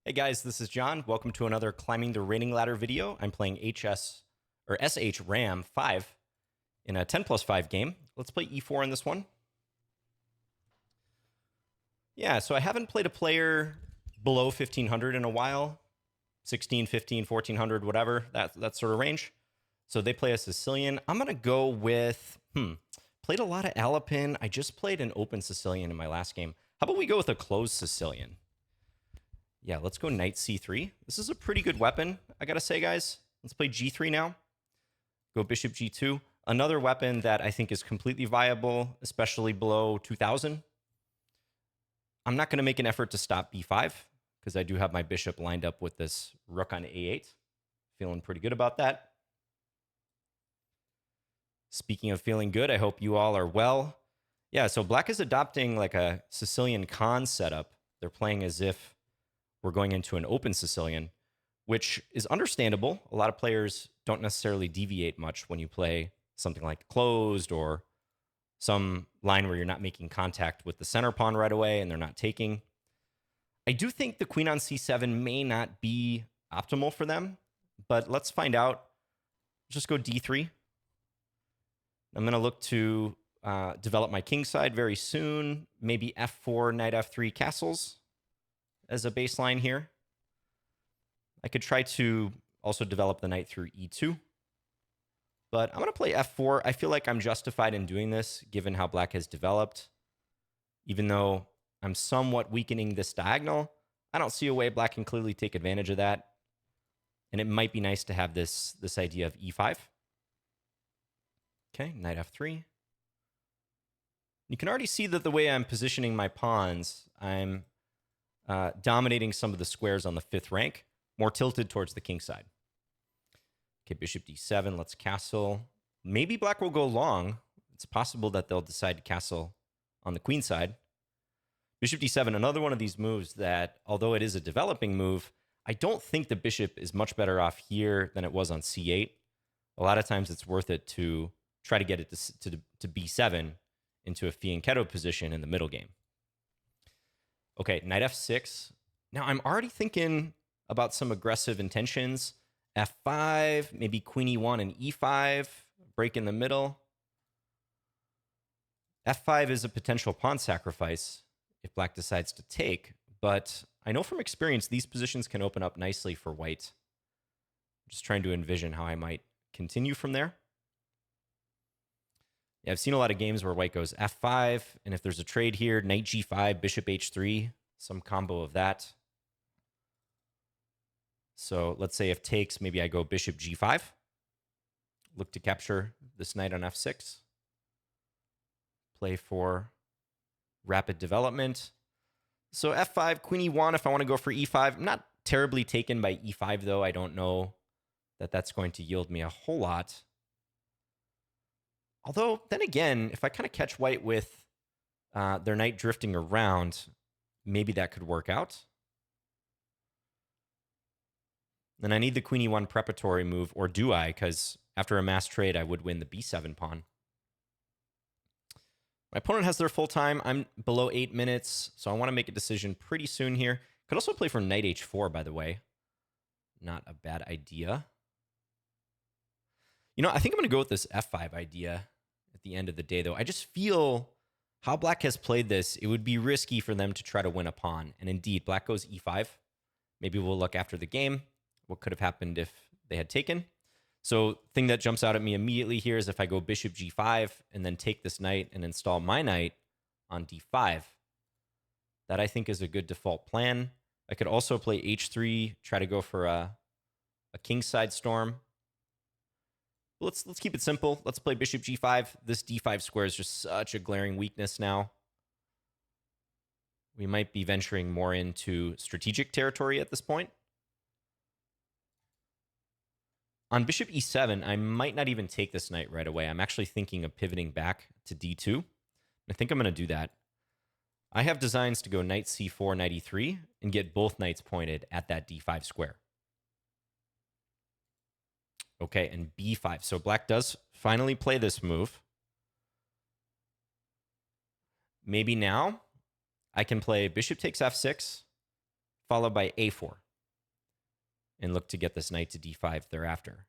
Hey guys, this is John. Welcome to another Climbing the Rating Ladder video. I'm playing SH Ram 5 in a 10+5 game. Let's play E4 in this one. Yeah, so I haven't played a player below 1500 in a while. 16, 15, 1400, whatever, that sort of range. So they play a Sicilian. I'm going to go with, played a lot of Alapin. I just played an open Sicilian in my last game. How about we go with a closed Sicilian? Yeah, let's go knight c3. This is a pretty good weapon, I gotta say, guys. Let's play g3 now. Go bishop g2. Another weapon that I think is completely viable, especially below 2000. I'm not going to make an effort to stop b5 because I do have my bishop lined up with this rook on a8. Feeling pretty good about that. Speaking of feeling good, I hope you all are well. Yeah, so black is adopting like a Sicilian Khan setup. They're playing as if we're going into an open Sicilian, which is understandable. A lot of players don't necessarily deviate much when you play something like closed or some line where you're not making contact with the center pawn right away and they're not taking. I do think the queen on c7 may not be optimal for them, but let's find out. Just go d3. I'm going to look to develop my king side very soon. Maybe f4, knight f3 castles as a baseline here. I could try to also develop the knight through e2. But I'm going to play f4. I feel like I'm justified in doing this, given how black has developed. Even though I'm somewhat weakening this diagonal, I don't see a way black can clearly take advantage of that. And it might be nice to have this idea of e5. Okay, knight f3. You can already see that the way I'm positioning my pawns, I'm dominating some of the squares on the 5th rank, more tilted towards the king side. Okay, bishop d7, let's castle. Maybe black will go long. It's possible that they'll decide to castle on the queen side. Bishop d7, another one of these moves that, although it is a developing move, I don't think the bishop is much better off here than it was on c8. A lot of times it's worth it to try to get it to b7 into a fianchetto position in the middle game. Okay, knight f6. Now I'm already thinking about some aggressive intentions. f5, maybe queen e1 and e5, break in the middle. f5 is a potential pawn sacrifice if black decides to take, but I know from experience these positions can open up nicely for white. I'm just trying to envision how I might continue from there. Yeah, I've seen a lot of games where white goes f5, and if there's a trade here, knight g5, bishop h3, some combo of that. So let's say if takes, maybe I go bishop g5. Look to capture this knight on f6. Play for rapid development. So f5, queen e1 if I want to go for e5. I'm not terribly taken by e5, though. I don't know that that's going to yield me a whole lot. Although, then again, if I kind of catch white with their knight drifting around, maybe that could work out. Then I need the queen e1 preparatory move, or do I? Because after a mass trade, I would win the b7 pawn. My opponent has their full time. I'm below 8 minutes, so I want to make a decision pretty soon here. Could also play for knight h4, by the way. Not a bad idea. You know, I think I'm going to go with this f5 idea at the end of the day, though. I just feel how black has played this, it would be risky for them to try to win a pawn. And indeed, black goes e5. Maybe we'll look after the game what could have happened if they had taken. So thing that jumps out at me immediately here is if I go bishop g5 and then take this knight and install my knight on d5. That I think is a good default plan. I could also play h3, try to go for a kingside storm. Let's keep it simple. Let's play bishop g5. This d5 square is just such a glaring weakness now. We might be venturing more into strategic territory at this point. On bishop e7, I might not even take this knight right away. I'm actually thinking of pivoting back to d2. I think I'm going to do that. I have designs to go knight c4, knight e3, and get both knights pointed at that d5 square. Okay, and b5. So black does finally play this move. Maybe now I can play bishop takes f6, followed by a4, and look to get this knight to d5 thereafter.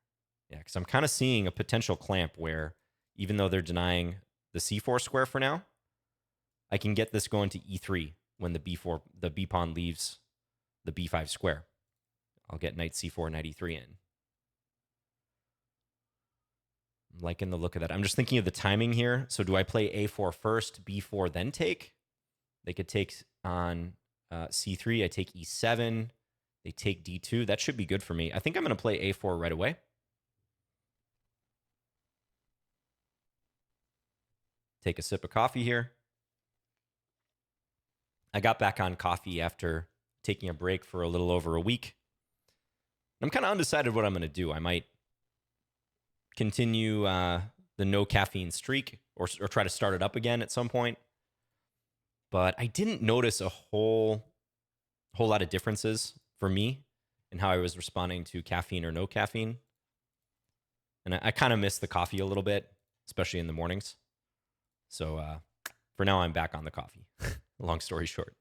Yeah, because I'm kind of seeing a potential clamp where even though they're denying the c4 square for now, I can get this going to e3 when the b pawn leaves the b5 square. I'll get knight c4, knight e3 in. I'm liking the look of that. I'm just thinking of the timing here. So do I play a4 first, b4, then take? They could take on c3. I take e7. They take d2. That should be good for me. I think I'm going to play a4 right away. Take a sip of coffee here. I got back on coffee after taking a break for a little over a week. I'm kind of undecided what I'm going to do. I might continue the no caffeine streak or try to start it up again at some point. But I didn't notice a whole lot of differences for me in how I was responding to caffeine or no caffeine. And I kind of miss the coffee a little bit, especially in the mornings. So for now, I'm back on the coffee. Long story short.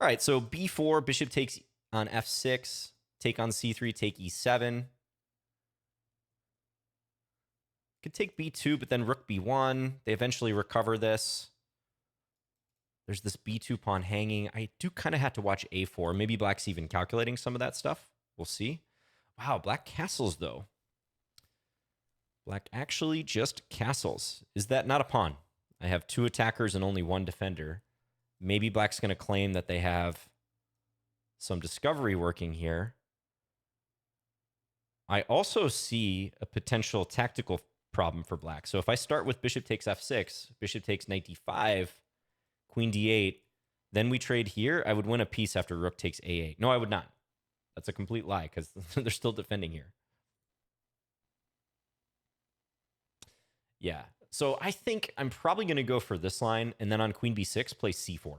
All right, so b4, bishop takes on f6, take on c3, take e7. Could take b2, but then rook b1. They eventually recover this. There's this b2 pawn hanging. I do kind of have to watch a4. Maybe black's even calculating some of that stuff. We'll see. Wow, black castles, though. Black actually just castles. Is that not a pawn? I have 2 attackers and only 1 defender. Maybe black's going to claim that they have some discovery working here. I also see a potential tactical problem for black. So if I start with bishop takes f6, bishop takes knight d5, queen d8, then we trade here, I would win a piece after rook takes a8. No, I would not. That's a complete lie because they're still defending here. Yeah. So I think I'm probably going to go for this line, and then on queen b6, play c4.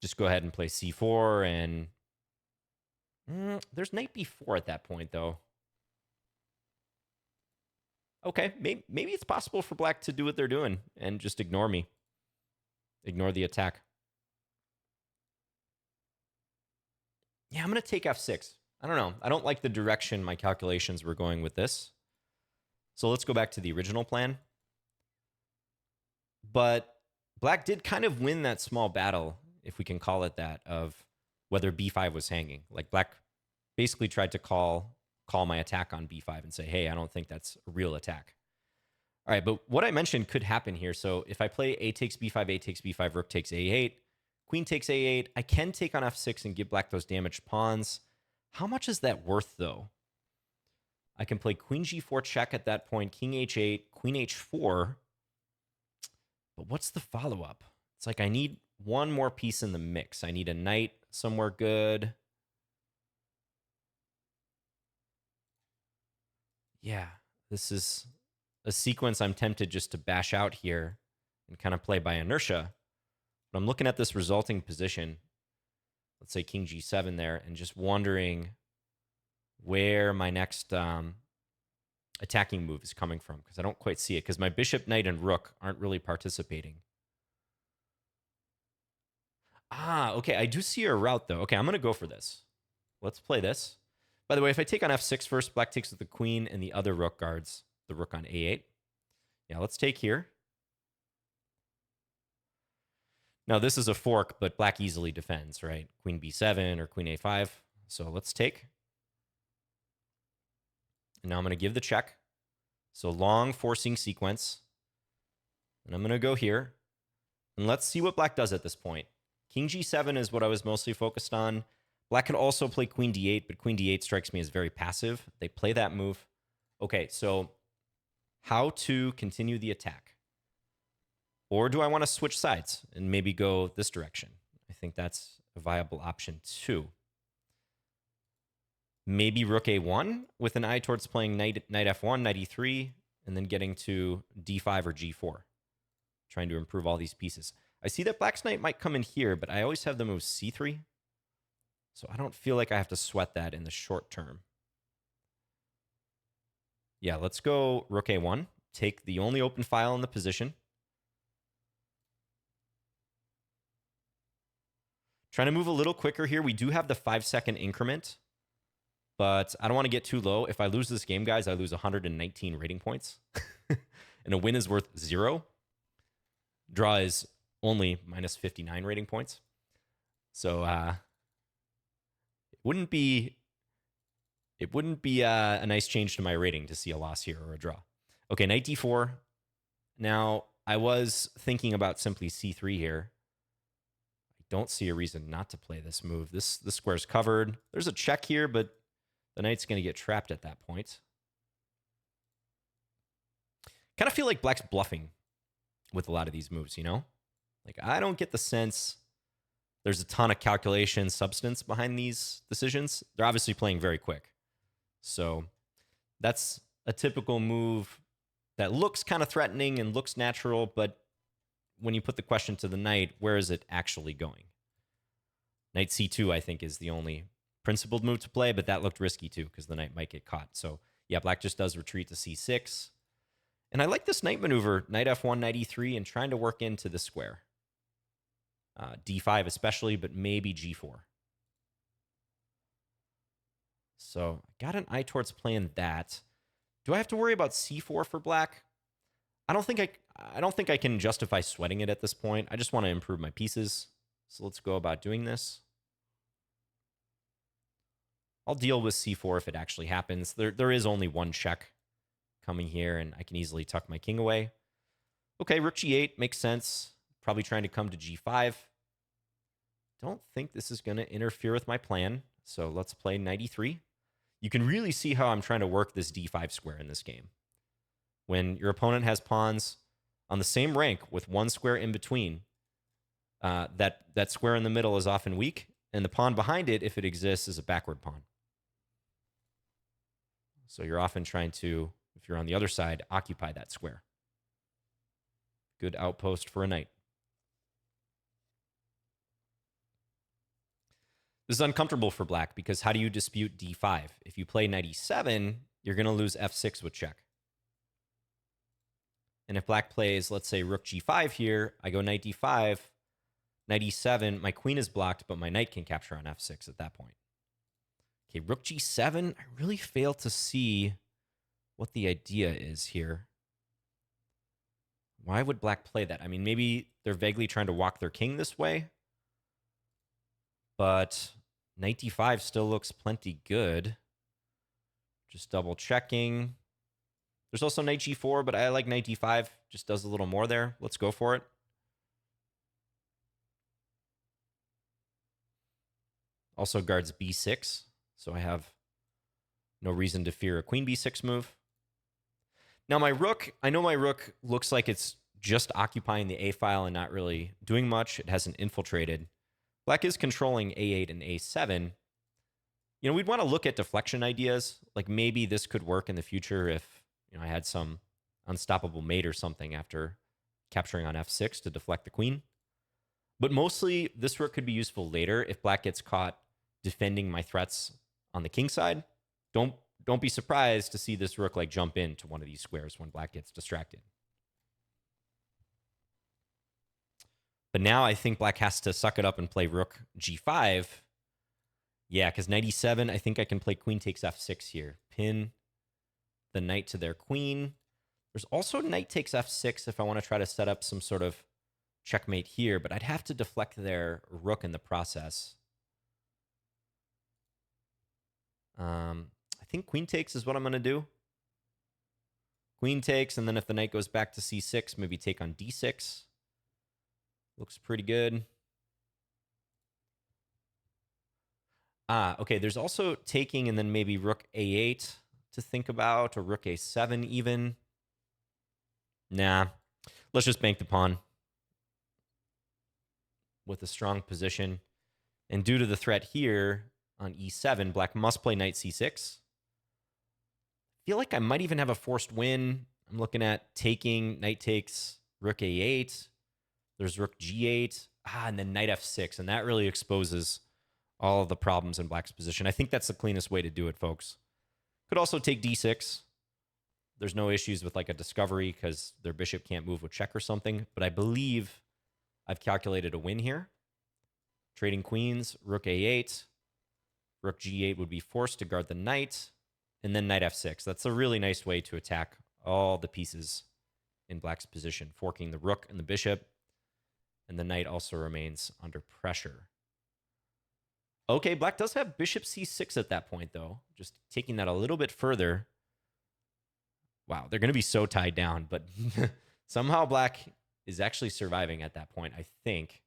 Just go ahead and play c4, and there's knight b4 at that point, though. Okay, maybe it's possible for black to do what they're doing and just ignore me. Ignore the attack. Yeah, I'm going to take f6. I don't know. I don't like the direction my calculations were going with this. So let's go back to the original plan. But black did kind of win that small battle, if we can call it that, of whether b5 was hanging. Like black basically tried to call my attack on b5 and say, hey, I don't think that's a real attack. All right, but what I mentioned could happen here. So if I play a takes b5, a takes b5, rook takes a8, queen takes a8, I can take on f6 and give black those damaged pawns. How much is that worth, though? I can play queen g4 check at that point, king h8, queen h4. But what's the follow-up? It's like I need one more piece in the mix. I need a knight somewhere good. Yeah, this is a sequence I'm tempted just to bash out here and kind of play by inertia. But I'm looking at this resulting position, let's say king g7 there, and just wondering where my next attacking move is coming from, because I don't quite see it, because my bishop, knight, and rook aren't really participating. Ah, okay, I do see a route, though. Okay, I'm going to go for this. Let's play this. By the way, if I take on f6 first, black takes with the queen, and the other rook guards the rook on a8. Yeah, let's take here. Now, this is a fork, but black easily defends, right? Queen b7 or queen a5. So let's take. And now I'm going to give the check. So long forcing sequence. And I'm going to go here. And let's see what black does at this point. King g7 is what I was mostly focused on. Black could also play queen d8, but queen d8 strikes me as very passive. They play that move. Okay, so how to continue the attack? Or do I want to switch sides and maybe go this direction? I think that's a viable option too. Maybe rook a1 with an eye towards playing knight f1, knight e3, and then getting to d5 or g4. Trying to improve all these pieces. I see that black's knight might come in here, but I always have the move c3. So I don't feel like I have to sweat that in the short term. Yeah, let's go rook a1. Take the only open file in the position. Trying to move a little quicker here. We do have the 5-second increment, but I don't want to get too low. If I lose this game, guys, I lose 119 rating points. And a win is worth 0. Draw is only minus 59 rating points. So it wouldn't be a nice change to my rating to see a loss here or a draw. Okay, knight d4. Now, I was thinking about simply c3 here. I don't see a reason not to play this move. This square's covered. There's a check here, but the knight's going to get trapped at that point. Kind of feel like black's bluffing with a lot of these moves, you know? Like, I don't get the sense there's a ton of calculation substance behind these decisions. They're obviously playing very quick. So that's a typical move that looks kind of threatening and looks natural, but when you put the question to the knight, where is it actually going? Knight c2, I think, is the only principled move to play, but that looked risky too because the knight might get caught. So yeah, black just does retreat to c6. And I like this knight maneuver, knight f1, knight e3, and trying to work into the square. d5 especially, but maybe g4. So I got an eye towards playing that. Do I have to worry about c4 for black? I don't think I can justify sweating it at this point. I just want to improve my pieces. So let's go about doing this. I'll deal with c4 if it actually happens. There is only one check coming here, and I can easily tuck my king away. Okay, rook g8 makes sense. Probably trying to come to g5. Don't think this is going to interfere with my plan. So let's play knight e3. You can really see how I'm trying to work this d5 square in this game. When your opponent has pawns on the same rank with one square in between, that square in the middle is often weak, and the pawn behind it, if it exists, is a backward pawn. So you're often trying to, if you're on the other side, occupy that square. Good outpost for a knight. This is uncomfortable for black because how do you dispute d5? If you play knight e7, you're going to lose f6 with check. And if black plays, let's say, rook g5 here, I go knight d5, knight e7, my queen is blocked, but my knight can capture on f6 at that point. Okay, rook g7, I really fail to see what the idea is here. Why would black play that? I mean, maybe they're vaguely trying to walk their king this way, but knight d5 still looks plenty good. Just double checking. There's also knight g4, but I like knight d5. Just does a little more there. Let's go for it. Also guards b6, so I have no reason to fear a queen b6 move. Now my rook, I know my rook looks like it's just occupying the a file and not really doing much. It hasn't infiltrated. Black is controlling a8 and a7. You know, we'd want to look at deflection ideas. Like maybe this could work in the future if, you know, I had some unstoppable mate or something after capturing on f6 to deflect the queen. But mostly this rook could be useful later if black gets caught defending my threats on the king side. Don't be surprised to see this rook like jump into one of these squares when black gets distracted. But now I think black has to suck it up and play rook g5. Yeah, because knight e7, I think I can play queen takes f6 here. Pin the knight to their queen. There's also knight takes f6 if I want to try to set up some sort of checkmate here, but I'd have to deflect their rook in the process. I think queen takes is what I'm going to do. Queen takes, and then if the knight goes back to c6, maybe take on d6. Looks pretty good. Okay, there's also taking and then maybe rook a8 to think about, or rook a7 even. Nah, let's just bank the pawn with a strong position. And due to the threat here on e7, black must play knight c6. I feel like I might even have a forced win. I'm looking at taking, knight takes, rook a8. There's rook g8, and then knight f6, and that really exposes all of the problems in black's position. I think that's the cleanest way to do it, folks. Could also take d6. There's no issues with like a discovery because their bishop can't move with check or something, but I believe I've calculated a win here. Trading queens, rook a8. Rook g8 would be forced to guard the knight. And then knight f6. That's a really nice way to attack all the pieces in black's position, forking the rook and the bishop. And the knight also remains under pressure. Okay, black does have bishop c6 at that point, though. Just taking that a little bit further. Wow, they're going to be so tied down, but somehow black is actually surviving at that point, I think.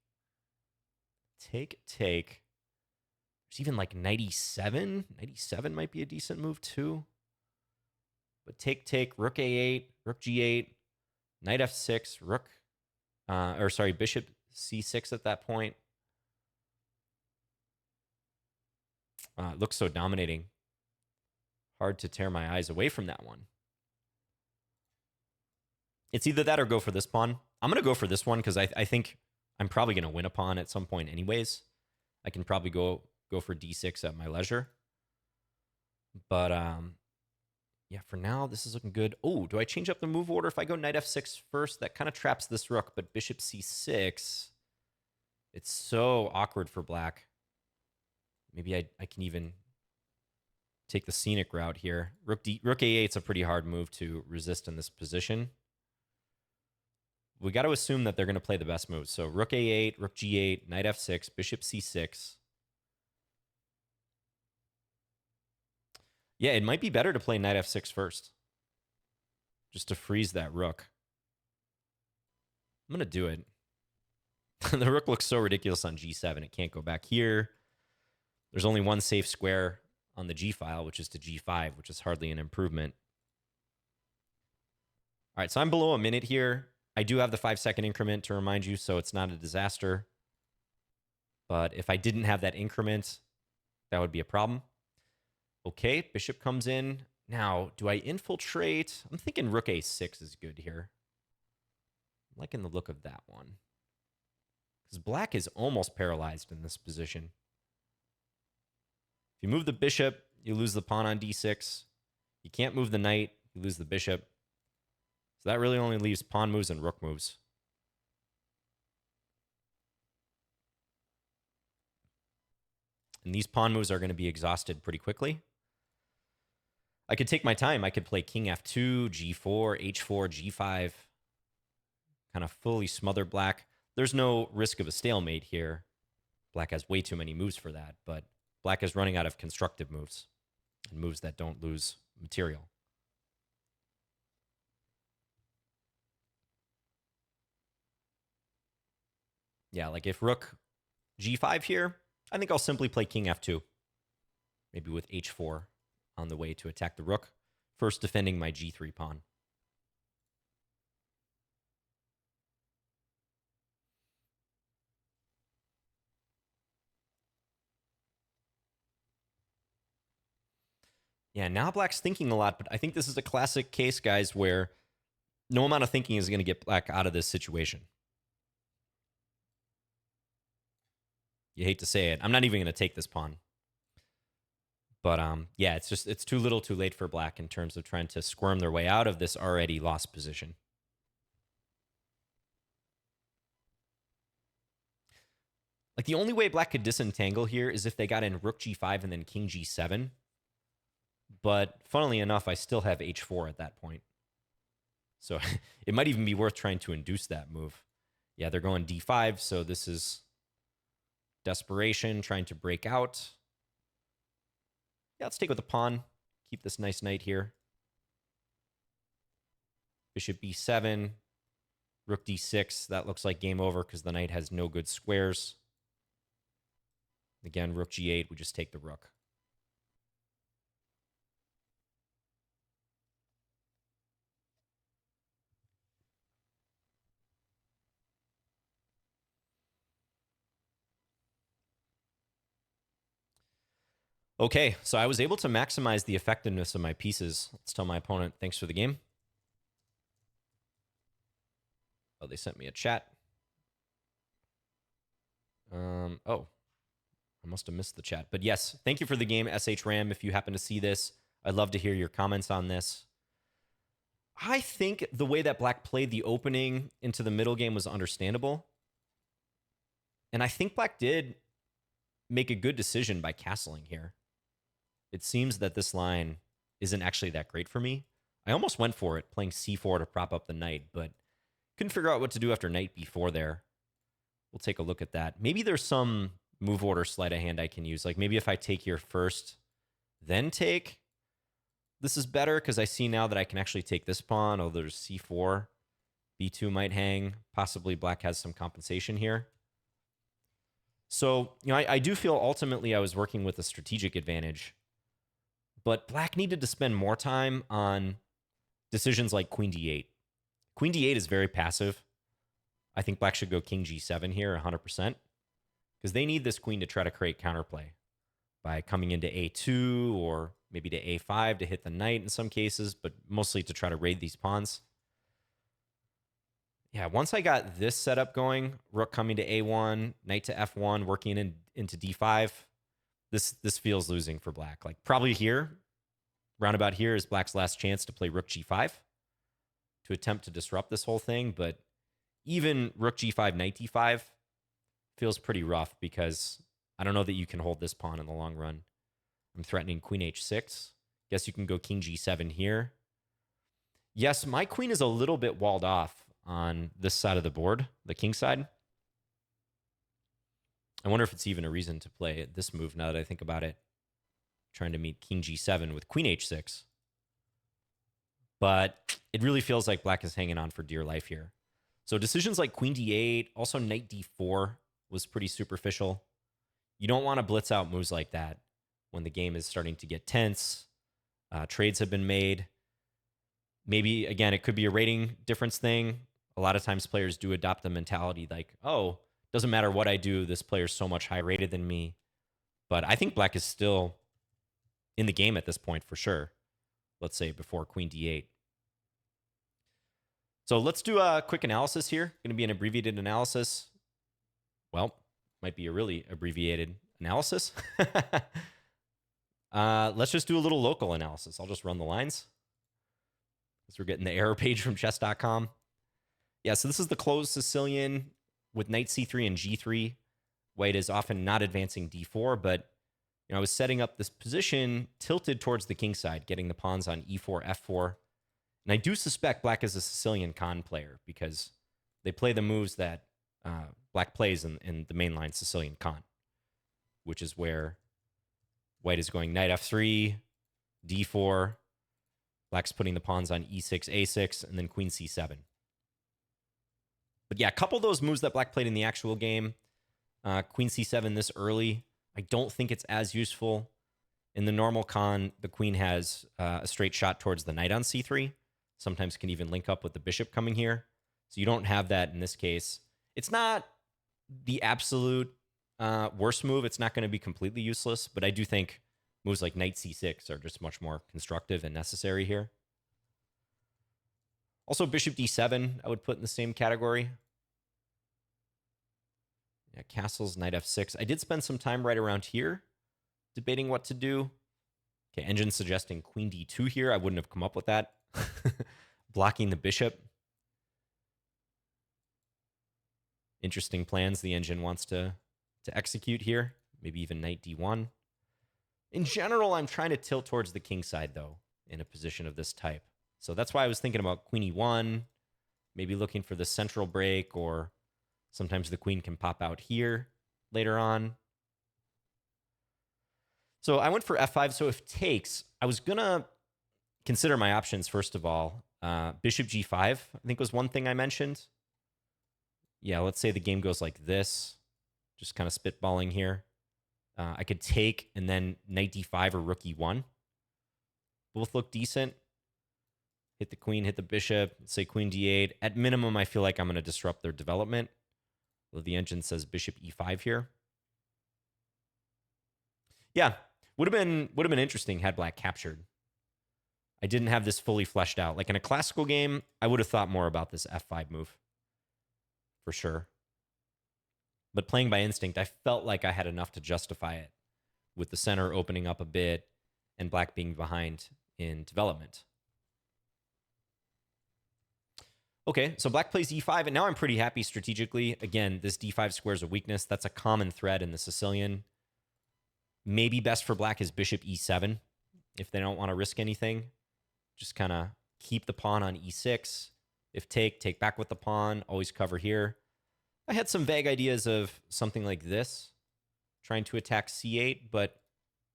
Take. There's even like knight e7. Knight e7 might be a decent move, too. But take, rook a8, rook g8, knight f6, bishop c6 at that point. It looks so dominating. Hard to tear my eyes away from that one. It's either that or go for this pawn. I'm going to go for this one because I think I'm probably going to win a pawn at some point anyways. I can probably go for d6 at my leisure. But yeah, for now, this is looking good. Oh, do I change up the move order if I go knight f6 first? That kind of traps this rook, but bishop c6. It's so awkward for black. Maybe I can even take the scenic route here. Rook a8 is a pretty hard move to resist in this position. We got to assume that they're going to play the best moves. So rook a8, rook g8, knight f6, bishop c6. Yeah, it might be better to play knight f6 first. Just to freeze that rook. I'm going to do it. The rook looks so ridiculous on g7. It can't go back here. There's only one safe square on the g file, which is to g5, which is hardly an improvement. All right, so I'm below a minute here. I do have the 5-second increment to remind you, so it's not a disaster. But if I didn't have that increment, that would be a problem. Okay, bishop comes in. Now, do I infiltrate? I'm thinking rook a6 is good here. I'm liking the look of that one. Because black is almost paralyzed in this position. If you move the bishop, you lose the pawn on d6. You can't move the knight, you lose the bishop. So that really only leaves pawn moves and rook moves. And these pawn moves are going to be exhausted pretty quickly. I could take my time. I could play king f2, g4, h4, g5. Kind of fully smother black. There's no risk of a stalemate here. Black has way too many moves for that, but black is running out of constructive moves and moves that don't lose material. Yeah, like if rook g5 here, I think I'll simply play king f2. Maybe with h4 on the way to attack the rook. First defending my g3 pawn. Yeah, now black's thinking a lot, but I think this is a classic case, guys, where no amount of thinking is going to get black out of this situation. You hate to say it. I'm not even going to take this pawn. But yeah, it's too little too late for black in terms of trying to squirm their way out of this already lost position. Like the only way black could disentangle here is if they got in rook g5 and then king g7. But funnily enough, I still have h4 at that point. So it might even be worth trying to induce that move. Yeah, they're going d5, so this is desperation, trying to break out. Yeah, let's take with the pawn. Keep this nice knight here. Bishop b7. Rook d6. That looks like game over because the knight has no good squares. Again, rook g8. We just take the rook. Okay, so I was able to maximize the effectiveness of my pieces. Let's tell my opponent, thanks for the game. Oh, they sent me a chat. Oh, I must have missed the chat. But yes, thank you for the game, SHRAM. If you happen to see this, I'd love to hear your comments on this. I think the way that black played the opening into the middle game was understandable. And I think black did make a good decision by castling here. It seems that this line isn't actually that great for me. I almost went for it, playing c4 to prop up the knight, but couldn't figure out what to do after knight b4 there. We'll take a look at that. Maybe there's some move order sleight of hand I can use. Like maybe if I take here first, then take. This is better because I see now that I can actually take this pawn. Oh, there's c4. b2 might hang. Possibly black has some compensation here. So, I do feel ultimately I was working with a strategic advantage. But black needed to spend more time on decisions like queen d8. Queen d8 is very passive. I think black should go king g7 here 100%. Because they need this queen to try to create counterplay by coming into a2 or maybe to a5 to hit the knight in some cases, but mostly to try to raid these pawns. Yeah, once I got this setup going, rook coming to a1, knight to f1, working into d5, this feels losing for black. Like probably here, roundabout here is black's last chance to play rook g5 to attempt to disrupt this whole thing, but even rook g5, knight d5 feels pretty rough because I don't know that you can hold this pawn in the long run. I'm threatening queen h6. Guess you can go king g7 here. Yes, my queen is a little bit walled off on this side of the board, the king side. I wonder if it's even a reason to play this move now that I think about it. Trying to meet king g7 with queen h6. But it really feels like black is hanging on for dear life here. So decisions like queen d8, also knight d4 was pretty superficial. You don't want to blitz out moves like that when the game is starting to get tense. Trades have been made. Maybe, again, it could be a rating difference thing. A lot of times players do adopt the mentality like, oh, doesn't matter what I do, this player's so much higher rated than me. But I think black is still in the game at this point for sure. Let's say before queen d8. So let's do a quick analysis here. Going to be an abbreviated analysis. Well, might be a really abbreviated analysis. Let's just do a little local analysis. I'll just run the lines. As we're getting the error page from chess.com. Yeah, so this is the closed Sicilian with knight c3 and g3. White is often not advancing d4, but I was setting up this position tilted towards the king side, getting the pawns on e4, f4. And I do suspect black is a Sicilian con player because they play the moves that black plays in the mainline Sicilian con, which is where white is going knight f3, d4. Black's putting the pawns on e6, a6, and then queen c7. But yeah, a couple of those moves that black played in the actual game, queen c7 this early, I don't think it's as useful. In the normal con, the queen has a straight shot towards the knight on c3. Sometimes can even link up with the bishop coming here. So you don't have that in this case. It's not the absolute worst move. It's not going to be completely useless, but I do think moves like knight c6 are just much more constructive and necessary here. Also, bishop d7, I would put in the same category. Yeah, castles, knight f6. I did spend some time right around here debating what to do. Okay, engine suggesting queen d2 here. I wouldn't have come up with that. Blocking the bishop. Interesting plans the engine wants to execute here. Maybe even knight d1. In general, I'm trying to tilt towards the king side, though, in a position of this type. So that's why I was thinking about queen e1, maybe looking for the central break, or sometimes the queen can pop out here later on. So I went for f5. So if takes, I was going to consider my options, first of all. Bishop g5, I think was one thing I mentioned. Yeah, let's say the game goes like this. Just kind of spitballing here. I could take and then knight d5 or rook e1. Both look decent. Hit the queen, hit the bishop, say queen d8. At minimum, I feel like I'm going to disrupt their development. Though the engine says bishop e5 here. Yeah, would have been interesting had black captured. I didn't have this fully fleshed out. Like in a classical game, I would have thought more about this f5 move. For sure. But playing by instinct, I felt like I had enough to justify it, with the center opening up a bit and black being behind in development. Okay, so black plays e5, and now I'm pretty happy strategically. Again, this d5 square is a weakness. That's a common thread in the Sicilian. maybe best for black is bishop e7 if they don't want to risk anything. Just kind of keep the pawn on e6. If take back with the pawn, always cover here. I had some vague ideas of something like this, trying to attack c8, but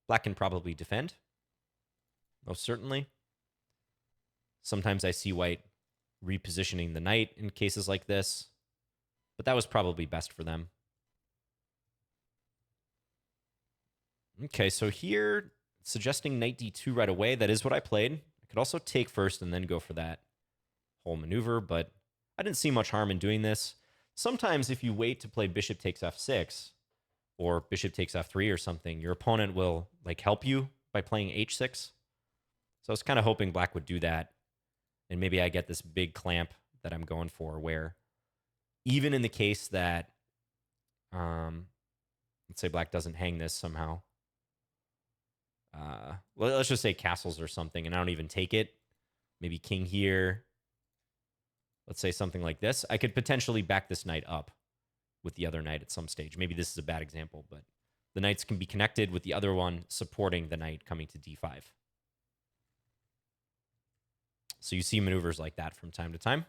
black can probably defend. Most certainly. Sometimes I see white repositioning the knight in cases like this, but that was probably best for them. Okay, so here, suggesting knight d2 right away. That is what I played. I could also take first and then go for that whole maneuver, but I didn't see much harm in doing this. Sometimes if you wait to play bishop takes f6 or bishop takes f3 or something, your opponent will like help you by playing h6. So I was kind of hoping black would do that. And maybe I get this big clamp that I'm going for where even in the case that, let's say black doesn't hang this somehow. Well, let's just say castles or something, and I don't even take it. Maybe king here. Let's say something like this. I could potentially back this knight up with the other knight at some stage. Maybe this is a bad example, but the knights can be connected with the other one supporting the knight coming to d5. So you see maneuvers like that from time to time.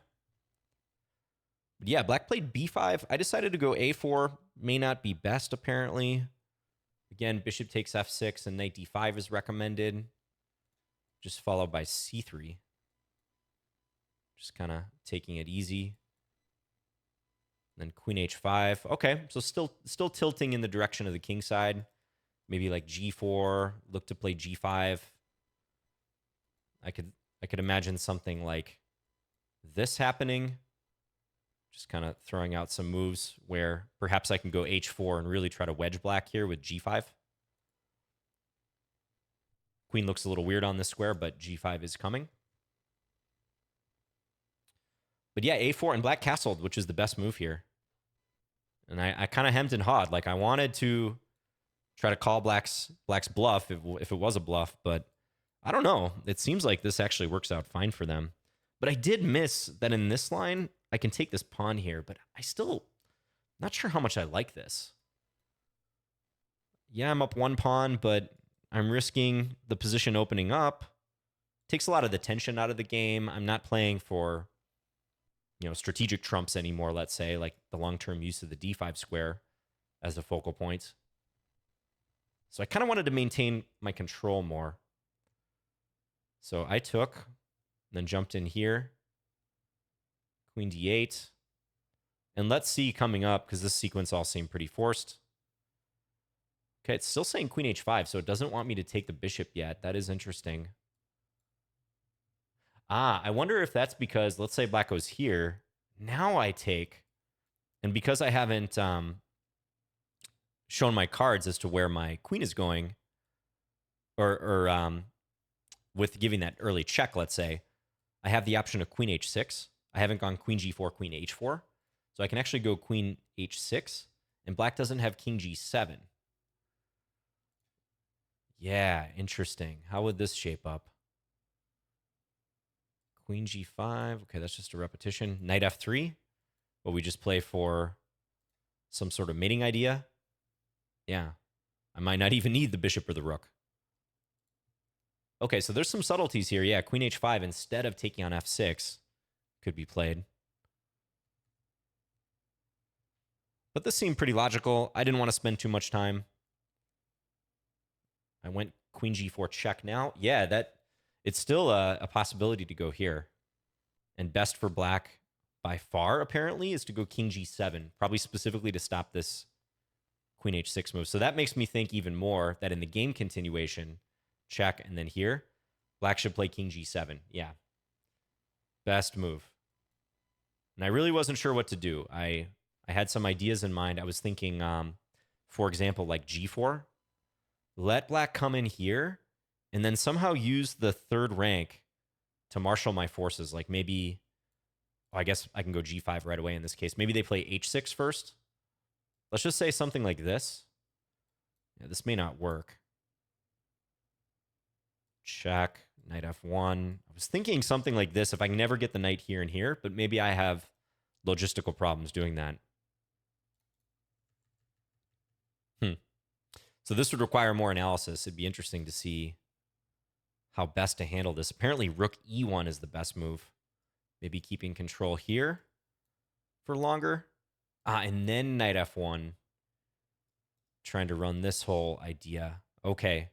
But yeah, black played b5. I decided to go a4. May not be best, apparently. Again, bishop takes f6 and knight d5 is recommended. Just followed by c3. Just kind of taking it easy. Then queen h5. Okay, so still tilting in the direction of the king side. Maybe like g4, look to play g5. I could imagine something like this happening. Just kind of throwing out some moves where perhaps I can go h4 and really try to wedge black here with g5. Queen looks a little weird on this square, but g5 is coming. But yeah, a4 and black castled, which is the best move here. And I kind of hemmed and hawed. Like I wanted to try to call black's bluff if it was a bluff, but I don't know. It seems like this actually works out fine for them. But I did miss that in this line, I can take this pawn here, but I still not sure how much I like this. Yeah, I'm up one pawn, but I'm risking the position opening up. Takes a lot of the tension out of the game. I'm not playing for, strategic trumps anymore, let's say, like the long-term use of the d5 square as a focal point. So I kind of wanted to maintain my control more. So I took, then jumped in here. Queen d8. And let's see coming up, because this sequence all seemed pretty forced. Okay, it's still saying queen h5, so it doesn't want me to take the bishop yet. That is interesting. I wonder if that's because, let's say black goes here. Now I take, and because I haven't shown my cards as to where my queen is going, or with giving that early check, let's say, I have the option of queen h6. I haven't gone queen g4, queen h4. So I can actually go queen h6, and black doesn't have king g7. Yeah, interesting. How would this shape up? Queen g5. Okay, that's just a repetition. Knight f3. Will we just play for some sort of mating idea? Yeah. I might not even need the bishop or the rook. Okay, so there's some subtleties here. Yeah, queen h5 instead of taking on f6 could be played. But this seemed pretty logical. I didn't want to spend too much time. I went queen g4 check now. Yeah, it's still a possibility to go here. And best for black by far, apparently, is to go king g7, probably specifically to stop this queen h6 move. So that makes me think even more that in the game continuation, check, and then here, black should play king g7. Yeah. Best move. And I really wasn't sure what to do. I had some ideas in mind. I was thinking, for example, like g4. Let black come in here, and then somehow use the third rank to marshal my forces. Like maybe, I guess I can go g5 right away in this case. Maybe they play h6 first. Let's just say something like this. Yeah, this may not work. Check, knight f1. I was thinking something like this if I can never get the knight here and here, but maybe I have logistical problems doing that. So this would require more analysis. It'd be interesting to see how best to handle this. Apparently, rook e1 is the best move. Maybe keeping control here for longer. And then knight f1. Trying to run this whole idea. Okay.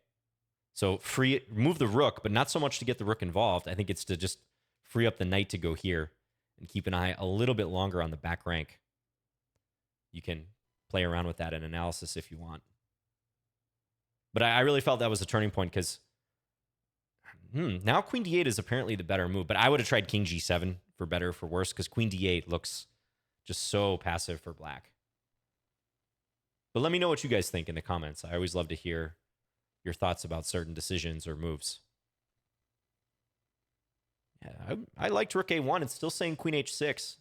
So remove the rook, but not so much to get the rook involved. I think it's to just free up the knight to go here and keep an eye a little bit longer on the back rank. You can play around with that in analysis if you want. But I really felt that was a turning point because now queen d8 is apparently the better move. But I would have tried king g7 for better or for worse because queen d8 looks just so passive for black. But let me know what you guys think in the comments. I always love to hear your thoughts about certain decisions or moves. Yeah, I liked rook a1. It's still saying queen h6.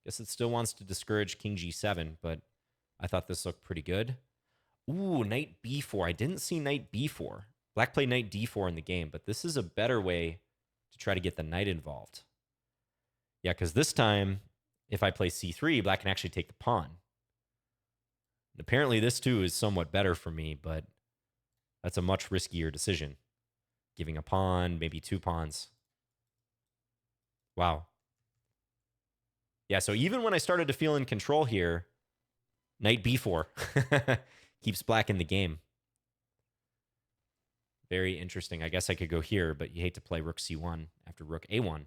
Guess it still wants to discourage king g7, but I thought this looked pretty good. Ooh, knight b4. I didn't see knight b4. Black played knight d4 in the game, but this is a better way to try to get the knight involved. Yeah, because this time, if I play c3, black can actually take the pawn. And apparently this too is somewhat better for me, but that's a much riskier decision. Giving a pawn, maybe 2 pawns. Wow. Yeah, so even when I started to feel in control here, knight b4 keeps black in the game. Very interesting. I guess I could go here, but you hate to play rook c1 after rook a1.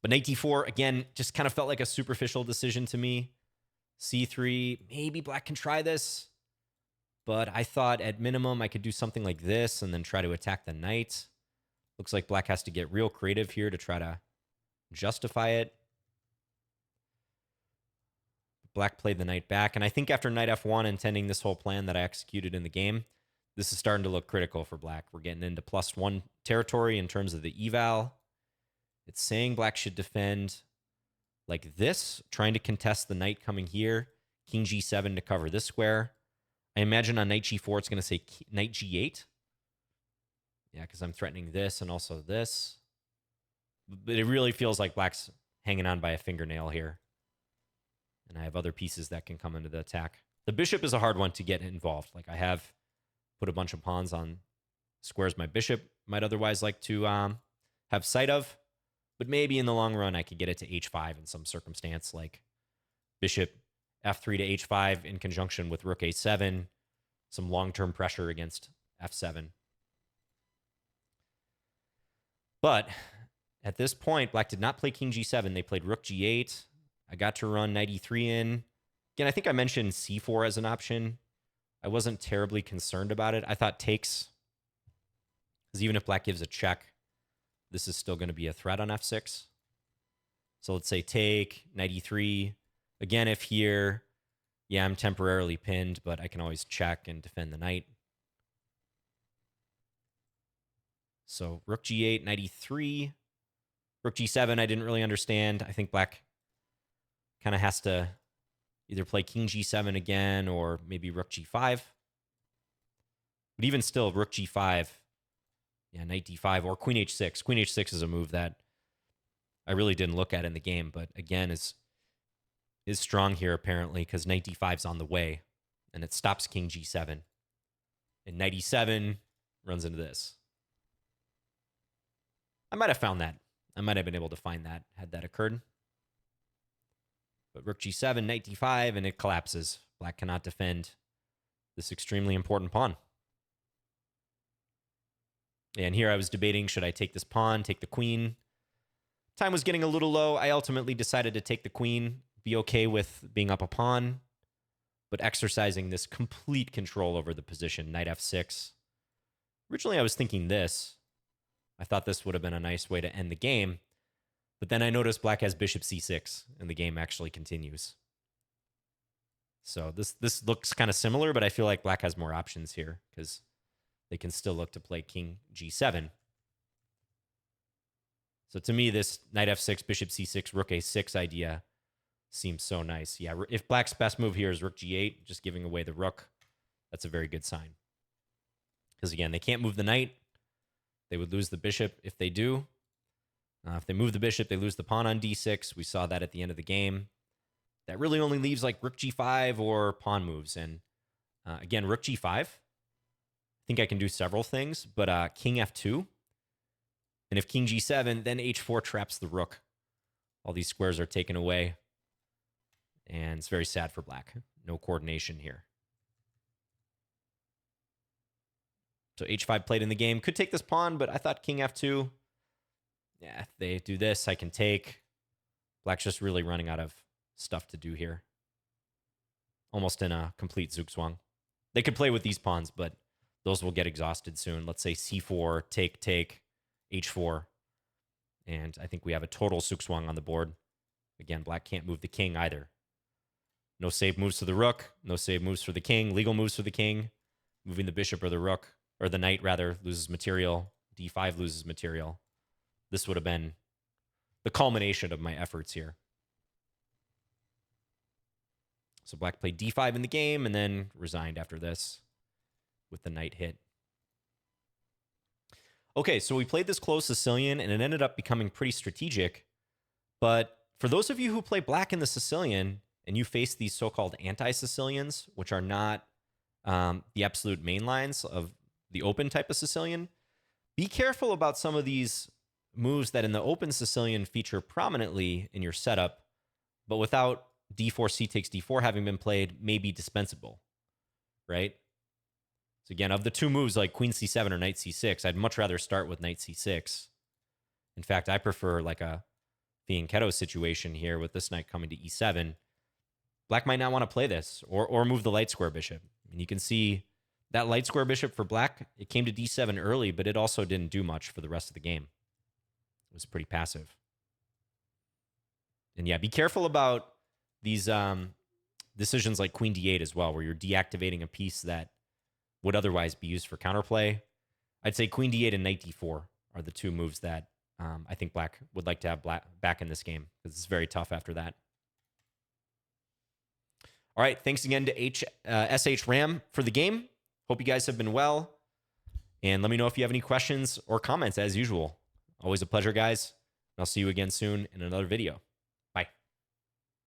But knight d4, again, just kind of felt like a superficial decision to me. c3, maybe black can try this. But I thought at minimum I could do something like this and then try to attack the knight. Looks like black has to get real creative here to try to justify it. Black played the knight back. And I think after knight f1, intending this whole plan that I executed in the game, this is starting to look critical for black. We're getting into +1 territory in terms of the eval. It's saying black should defend like this, trying to contest the knight coming here. King g7 to cover this square. I imagine on knight g4, it's going to say knight g8. Yeah, because I'm threatening this and also this. But it really feels like black's hanging on by a fingernail here. And I have other pieces that can come into the attack. The bishop is a hard one to get involved. Like I have put a bunch of pawns on squares my bishop might otherwise like to have sight of. But maybe in the long run, I could get it to h5 in some circumstance, like bishop f3 to h5 in conjunction with rook a7, some long-term pressure against f7. But at this point, black did not play king g7. They played rook g8. I got to run knight e3 in. Again, I think I mentioned c4 as an option. I wasn't terribly concerned about it. I thought takes, because even if black gives a check, this is still going to be a threat on f6. So let's say take, knight e3. Again, if here, yeah, I'm temporarily pinned, but I can always check and defend the knight. So rook g8, knight e3. Rook g7, I didn't really understand. I think black kind of has to either play king g7 again or maybe rook g5. But even still, rook g5, yeah, knight d5 or queen h6. Queen h6 is a move that I really didn't look at in the game, but again is strong here apparently because knight d5 is on the way and it stops king g7. And knight e7 runs into this. I might have found that. I might have been able to find that had that occurred. But rook g7, knight d5, and it collapses. Black cannot defend this extremely important pawn. And here I was debating, should I take this pawn, take the queen? Time was getting a little low. I ultimately decided to take the queen, be okay with being up a pawn, but exercising this complete control over the position, knight f6. Originally, I was thinking this. I thought this would have been a nice way to end the game. But then I noticed black has bishop c6, and the game actually continues. So this looks kind of similar, but I feel like black has more options here because they can still look to play king g7. So to me, this knight f6, bishop c6, rook a6 idea seems so nice. Yeah, if black's best move here is rook g8, just giving away the rook, that's a very good sign. Because again, they can't move the knight. They would lose the bishop if they do. If they move the bishop, they lose the pawn on d6. We saw that at the end of the game. That really only leaves like rook g5 or pawn moves. And Again, rook g5. I think I can do several things, but king f2. And if king g7, then h4 traps the rook. All these squares are taken away. And it's very sad for black. No coordination here. So h5 played in the game. Could take this pawn, but I thought king f2. Yeah, if they do this, I can take. Black's just really running out of stuff to do here. Almost in a complete zugzwang. They could play with these pawns, but those will get exhausted soon. Let's say c4, take, take, h4. And I think we have a total zugzwang on the board. Again, black can't move the king either. No save moves to the rook. No save moves for the king. Legal moves for the king. Moving the bishop or the rook, or the knight rather, loses material. d5 loses material. This would have been the culmination of my efforts here. So black played d5 in the game and then resigned after this with the knight hit. Okay, so we played this closed Sicilian and it ended up becoming pretty strategic. But for those of you who play black in the Sicilian and you face these so-called anti-Sicilians, which are not the absolute main lines of the open type of Sicilian, be careful about some of these moves that in the open Sicilian feature prominently in your setup, but without d4, c takes d4 having been played, may be dispensable, right? So again, of the two moves like queen c7 or knight c6, I'd much rather start with knight c6. In fact, I prefer like a fianchetto situation here with this knight coming to e7. Black might not want to play this or move the light square bishop. And you can see that light square bishop for black, it came to d7 early, but it also didn't do much for the rest of the game. It was pretty passive. And yeah, be careful about these decisions like queen d8 as well, where you're deactivating a piece that would otherwise be used for counterplay. I'd say queen d8 and knight d4 are the two moves that I think black would like to have back in this game, because it's very tough after that. All right, thanks again to SH Ram for the game. Hope you guys have been well. And let me know if you have any questions or comments as usual. Always a pleasure, guys. I'll see you again soon in another video.